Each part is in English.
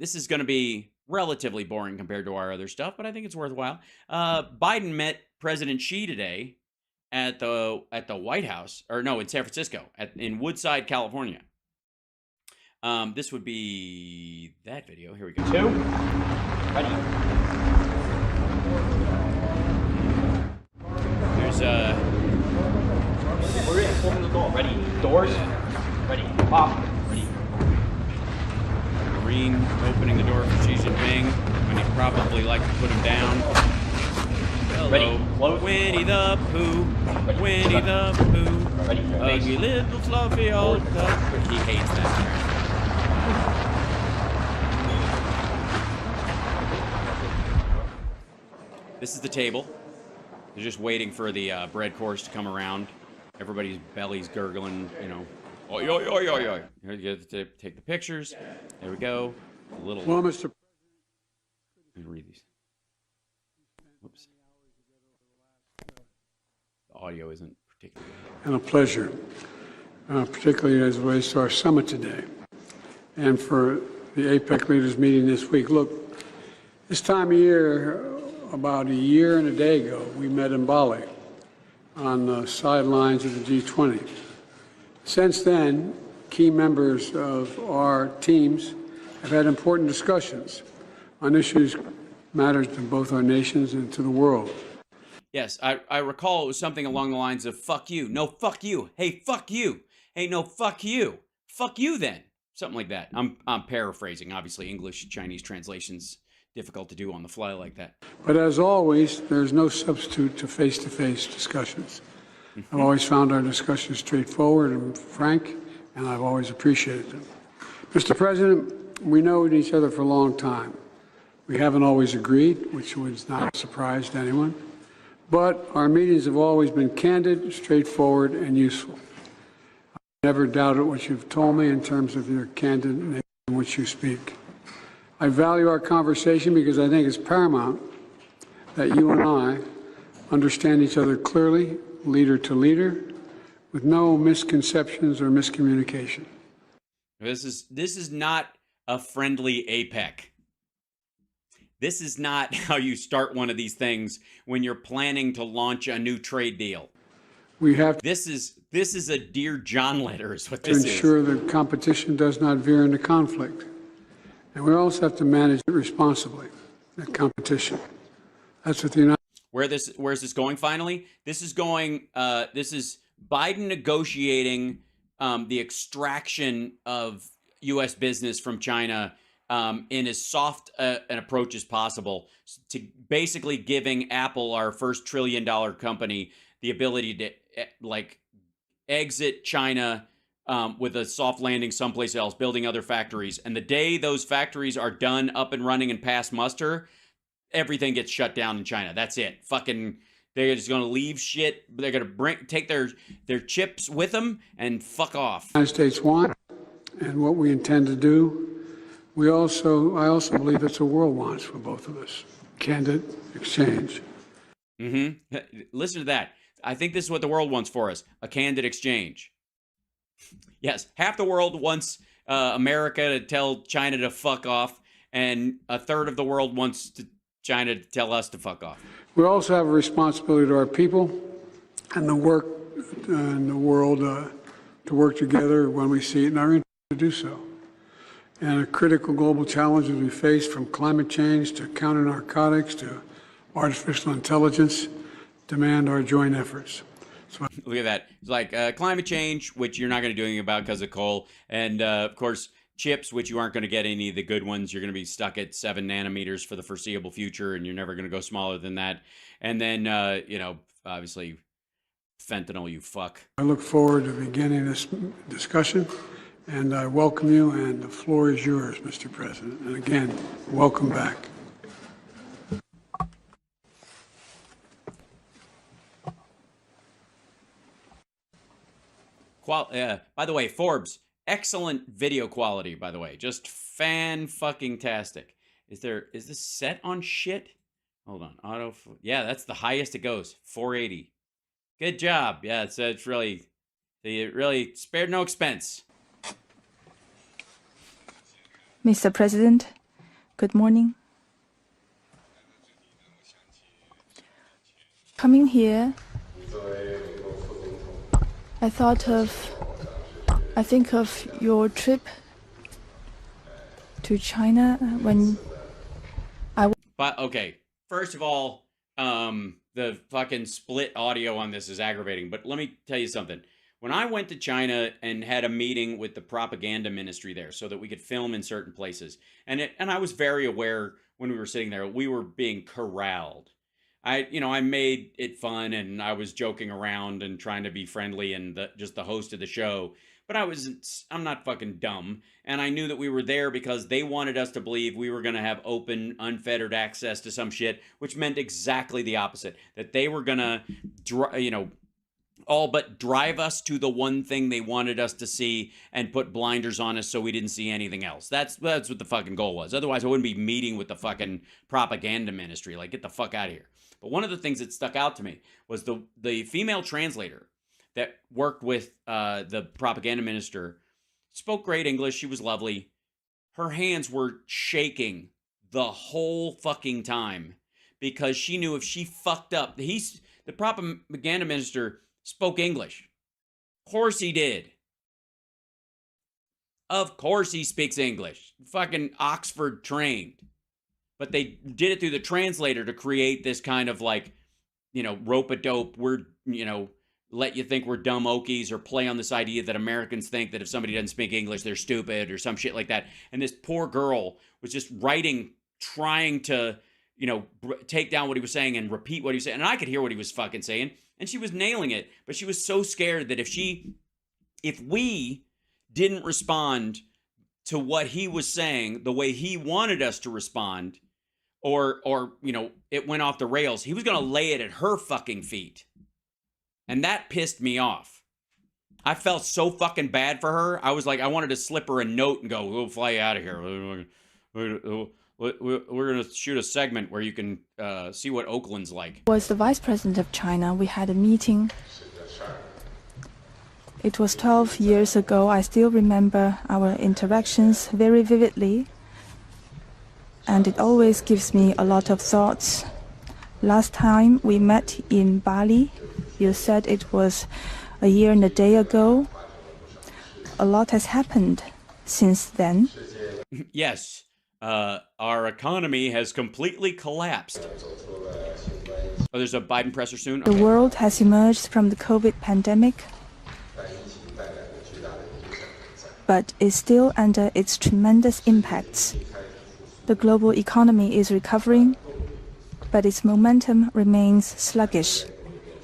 this is going to be relatively boring compared to our other stuff, but I think it's worthwhile. Biden met President Xi today at the White House, or no, in San Francisco, in Woodside, California. This would be that video. Here we go. 2, ready. There's We're in. Open the door. Ready. Doors. Ready. Pop. Ready. Marine opening the door for Xi Jinping when he'd probably like to put him down. Hello. Ready. Close. Winnie the Pooh. Ready. Winnie the Pooh. Ready. Ugly little fluffy old duck. He hates that. This is the table. They're just waiting for the bread course to come around. Everybody's belly's gurgling, you know. Oi, oi, oi, oi, oi. Here you get to take the pictures. There we go. A little. Well, Mr. Let me read these. Whoops. The audio isn't particularly. And a pleasure, particularly as it relates to our summit today and for the APEC leaders meeting this week. Look, this time of year, about a year and a day ago, we met in Bali on the sidelines of the G20. Since then, key members of our teams have had important discussions on issues matters to both our nations and to the world. Yes, I recall it was something along the lines of "fuck you," "no, fuck you," "hey, fuck you," "hey, no, fuck you," "fuck you," then something like that. I'm paraphrasing. Obviously, English Chinese translations difficult to do on the fly like that. But as always, there's no substitute to face-to-face discussions. I've always found our discussions straightforward and frank, and I've always appreciated them. Mr. President, we know each other for a long time. We haven't always agreed, which was not a surprise to anyone, but our meetings have always been candid, straightforward, and useful. I've never doubted what you've told me in terms of your candid nature in which you speak. I value our conversation because I think it's paramount that you and I understand each other clearly, leader to leader, with no misconceptions or miscommunication. This is not a friendly APEC. This is not how you start one of these things when you're planning to launch a new trade deal. We have to This is a Dear John letter is what this is. ensure that competition does not veer into conflict. And we also have to manage it responsibly, that competition. That's what the United Where's this going finally? This is Biden negotiating the extraction of U.S. business from China in as soft an approach as possible, to basically giving Apple, our first $1 trillion company, the ability to exit China with a soft landing someplace else, building other factories. And the day those factories are done, up and running, and past muster, everything gets shut down in China. That's it. Fucking, they're just going to leave shit. They're going to take their chips with them and fuck off. States want and what we intend to do. I also believe it's a world wants for both of us. Candid exchange. Mm-hmm. Listen to that. I think this is what the world wants for us, a candid exchange. Yes, half the world wants America to tell China to fuck off, and a third of the world wants China to tell us to fuck off. We also have a responsibility to our people and the work in the world to work together when we see it in our interest to do so. And a critical global challenges we face, from climate change to counter-narcotics to artificial intelligence, demand our joint efforts. So, look at that. It's like climate change, which you're not going to do anything about because of coal. And, of course, chips, which you aren't going to get any of the good ones. You're going to be stuck at 7 nanometers for the foreseeable future, and you're never going to go smaller than that. And then, obviously, fentanyl, you fuck. I look forward to beginning this discussion, and I welcome you, and the floor is yours, Mr. President. And again, welcome back. By the way, Forbes, excellent video quality, by the way. Just fan-fucking-tastic. Is this set on shit? Hold on. Yeah, that's the highest it goes. 480. Good job. Yeah, it's really, it really spared no expense. Mr. President, Good morning. Coming here, I think of your trip to China when But okay, first of all, the fucking split audio on this is aggravating. But let me tell you something. When I went to China and had a meeting with the propaganda ministry there, so that we could film in certain places, and I was very aware when we were sitting there, we were being corralled. I made it fun and I was joking around and trying to be friendly and just the host of the show. But I'm not fucking dumb. And I knew that we were there because they wanted us to believe we were going to have open, unfettered access to some shit, which meant exactly the opposite. That they were going to, all but drive us to the one thing they wanted us to see and put blinders on us so we didn't see anything else. That's what the fucking goal was. Otherwise, I wouldn't be meeting with the fucking propaganda ministry. Like, get the fuck out of here. But one of the things that stuck out to me was the female translator that worked with the propaganda minister spoke great English. She was lovely. Her hands were shaking the whole fucking time because she knew if she fucked up, the propaganda minister spoke English. Of course he did. Of course he speaks English. Fucking Oxford trained. But they did it through the translator to create this kind of like, rope-a-dope, let you think we're dumb Okies, or play on this idea that Americans think that if somebody doesn't speak English, they're stupid or some shit like that. And this poor girl was just writing, trying to, take down what he was saying and repeat what he was saying. And I could hear what he was fucking saying. And she was nailing it. But she was so scared that if we didn't respond to what he was saying the way he wanted us to respond, or it went off the rails, he was going to lay it at her fucking feet. And that pissed me off. I felt so fucking bad for her. I was like, I wanted to slip her a note and go, we'll fly out of here. We're going to shoot a segment where you can see what Oakland's like. Was the Vice President of China. We had a meeting. It was 12 years ago. I still remember our interactions very vividly. And it always gives me a lot of thoughts. Last time we met in Bali, you said it was a year and a day ago. A lot has happened since then. Yes, our economy has completely collapsed. Oh, there's a Biden presser soon? Okay. The world has emerged from the COVID pandemic, but is still under its tremendous impacts. The global economy is recovering, but its momentum remains sluggish.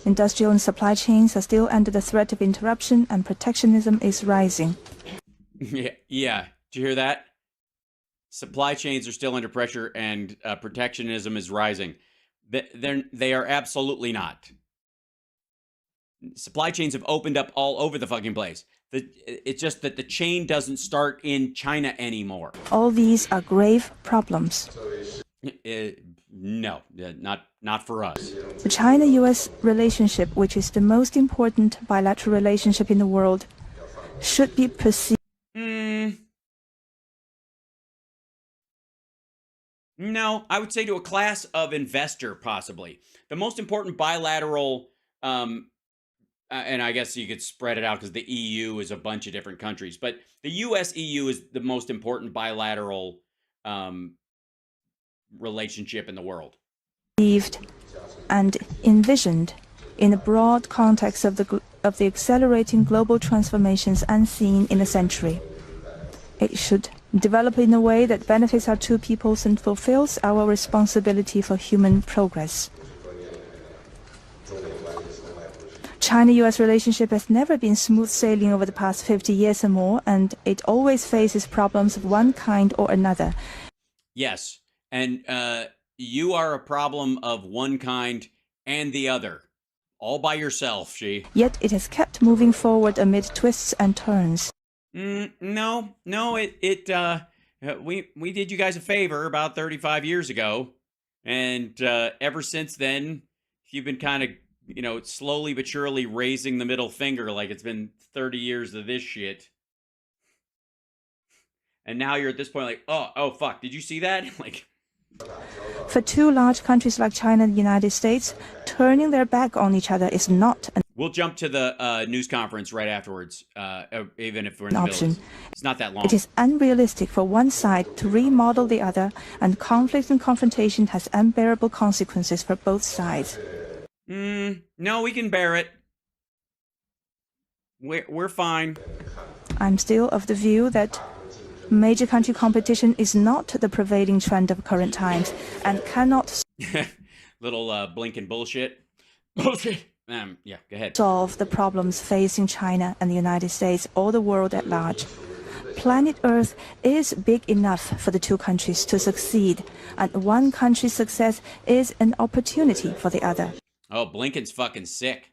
Industrial and supply chains are still under the threat of interruption, and protectionism is rising. Yeah. Did you hear that? Supply chains are still under pressure, and protectionism is rising. They are absolutely not. Supply chains have opened up all over the fucking place. It's just that the chain doesn't start in China anymore. All these are grave problems. No, not for us. The China-US relationship, which is the most important bilateral relationship in the world, should be perceived. No, I would say to a class of investor, possibly. The most important bilateral, and I guess you could spread it out because the EU is a bunch of different countries, but the US-EU is the most important bilateral relationship in the world. And envisioned in the broad context of the accelerating global transformations unseen in a century. It should develop in a way that benefits our two peoples and fulfills our responsibility for human progress. China-US relationship has never been smooth sailing over the past 50 years or more, and it always faces problems of one kind or another. Yes, and you are a problem of one kind and the other, all by yourself, Xi. Yet it has kept moving forward amid twists and turns. No, we did you guys a favor about 35 years ago, and ever since then, you've been kind of, slowly but surely raising the middle finger like it's been 30 years of this shit. And now you're at this point like, oh fuck, did you see that? Like, For two large countries like China and the United States, turning their back on each other is not an we'll jump to the news conference right afterwards, even if we're in the option. middle. It's not that long. It is unrealistic for one side to remodel the other, and conflict and confrontation has unbearable consequences for both sides. No, we can bear it. We're fine. I'm still of the view that major country competition is not the prevailing trend of current times and cannot Little Blinken bullshit. Bullshit. Yeah, go ahead. solve the problems facing China and the United States or the world at large. Planet Earth is big enough for the two countries to succeed, and one country's success is an opportunity for the other. Oh, Blinken's fucking sick.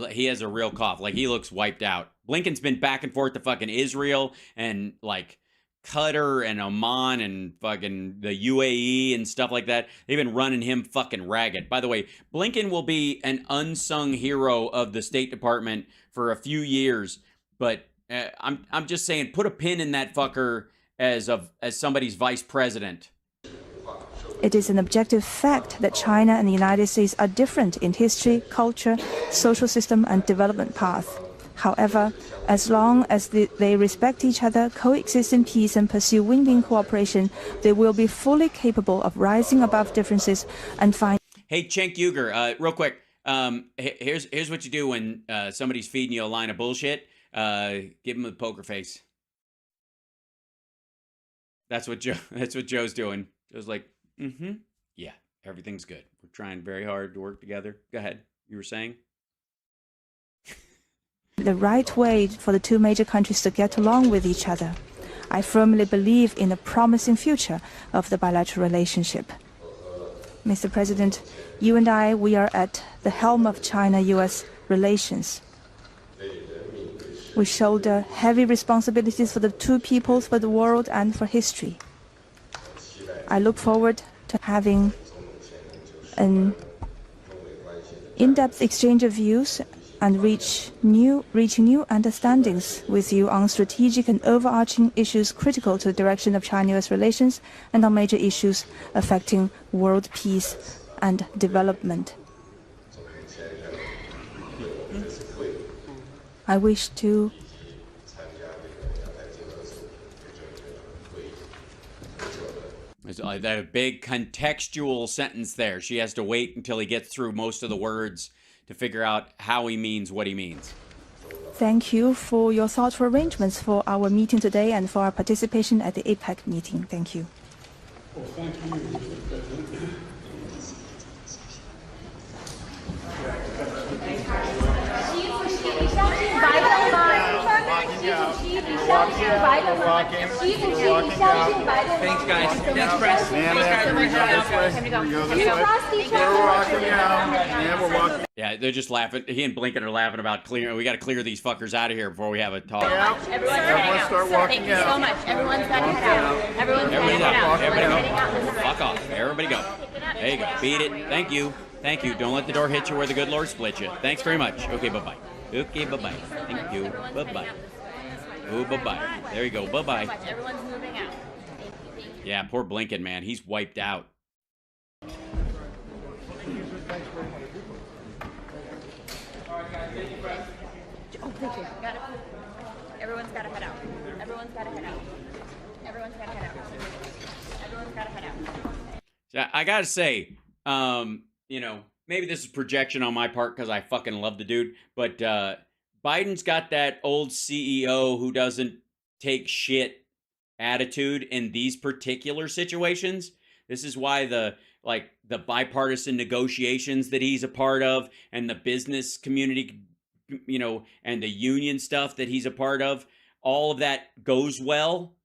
He has a real cough. Like, he looks wiped out. Blinken's been back and forth to fucking Israel and, like, Qatar and Oman and fucking the UAE and stuff like that. They've been running him fucking ragged. By the way, Blinken will be an unsung hero of the State Department for a few years, but I'm just saying, put a pin in that fucker as somebody's vice president. It is an objective fact that China and the United States are different in history, culture, social system, and development path. However, as long as they respect each other, coexist in peace, and pursue win-win cooperation, they will be fully capable of rising above differences and find. Hey, Cenk Uygur, real quick. Here's what you do when somebody's feeding you a line of bullshit. Give them the poker face. That's what Joe's doing. Joe's like, yeah, everything's good. We're trying very hard to work together. Go ahead. You were saying? The right way for the two major countries to get along with each other. I firmly believe in a promising future of the bilateral relationship. Mr. President, you and I, we are at the helm of China-US relations. We shoulder heavy responsibilities for the two peoples, for the world, and for history. I look forward to having an in-depth exchange of views and reaching new understandings with you on strategic and overarching issues critical to the direction of China-US relations and on major issues affecting world peace and development. I wish to There's a big contextual sentence there. She has to wait until he gets through most of the words to figure out how he means what he means. thank you for your thoughtful arrangements for our meeting today and for our participation at the APEC meeting. Thank you. Well, thank you, Mr. President. Thanks, guys. Thanks, press. Yeah, they're just laughing. He and Blinken are laughing about clearing. We got to clear these fuckers out of here before we have a talk. Everyone start walking out. Thank you so much. Everyone's got to head out. Everyone's got to head out. Everybody go. Fuck off. Everybody go. There you go. Beat it. Thank you. Thank you. Don't let the door hit you where the good Lord split you. Thanks very much. Okay, bye-bye. Okay, bye-bye. Thank you. Bye-bye. Oh, bye-bye. There you go. Bye-bye. Everyone's moving out. Yeah, poor Blinken, man. He's wiped out. Oh, thank you. Got it. Everyone's got to head out. Everyone's got to head out. Everyone's got to head out. Everyone's got to head out. So I gotta say, maybe this is projection on my part because I fucking love the dude, but Biden's got that old CEO who doesn't take shit attitude in these particular situations. This is why the bipartisan negotiations that he's a part of and the business community, and the union stuff that he's a part of, all of that goes well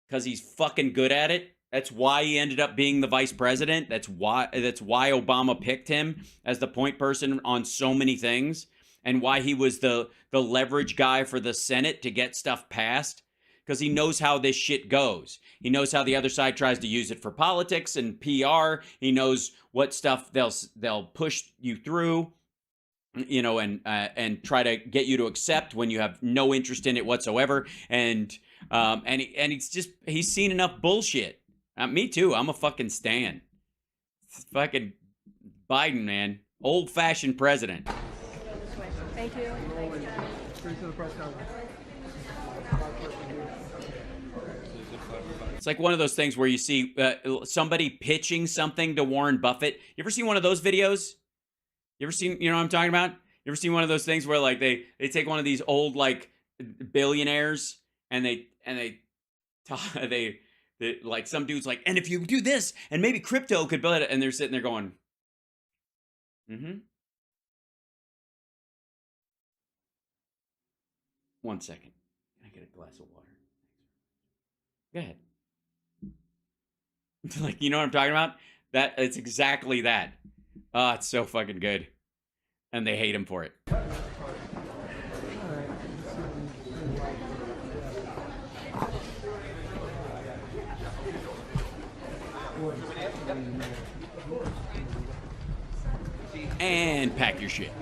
because he's fucking good at it. That's why he ended up being the vice president. That's why Obama picked him as the point person on so many things, and why he was the leverage guy for the Senate to get stuff passed, because he knows how this shit goes. He knows how the other side tries to use it for politics and PR. He knows what stuff they'll push you through, and try to get you to accept when you have no interest in it whatsoever. And And he's seen enough bullshit. Me too. I'm a fucking stan. It's fucking Biden, man. Old-fashioned president. Thank you. It's like one of those things where you see somebody pitching something to Warren Buffett. You ever seen one of those videos? You ever seen, you know what I'm talking about? You ever seen one of those things where like they take one of these old like billionaires and they like some dude's like, and if you do this and maybe crypto could build it, and they're sitting there going, mm-hmm. 1 second. Can I get a glass of water? Go ahead. Like, you know what I'm talking about? That it's exactly that. Oh, it's so fucking good. And they hate him for it. And pack your shit.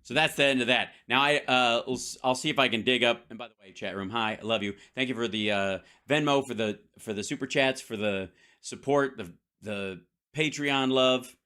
So that's the end of that. Now I'll see if I can dig up. And by the way, chat room, hi, I love you. Thank you for the Venmo, for the super chats, for the support, the Patreon love.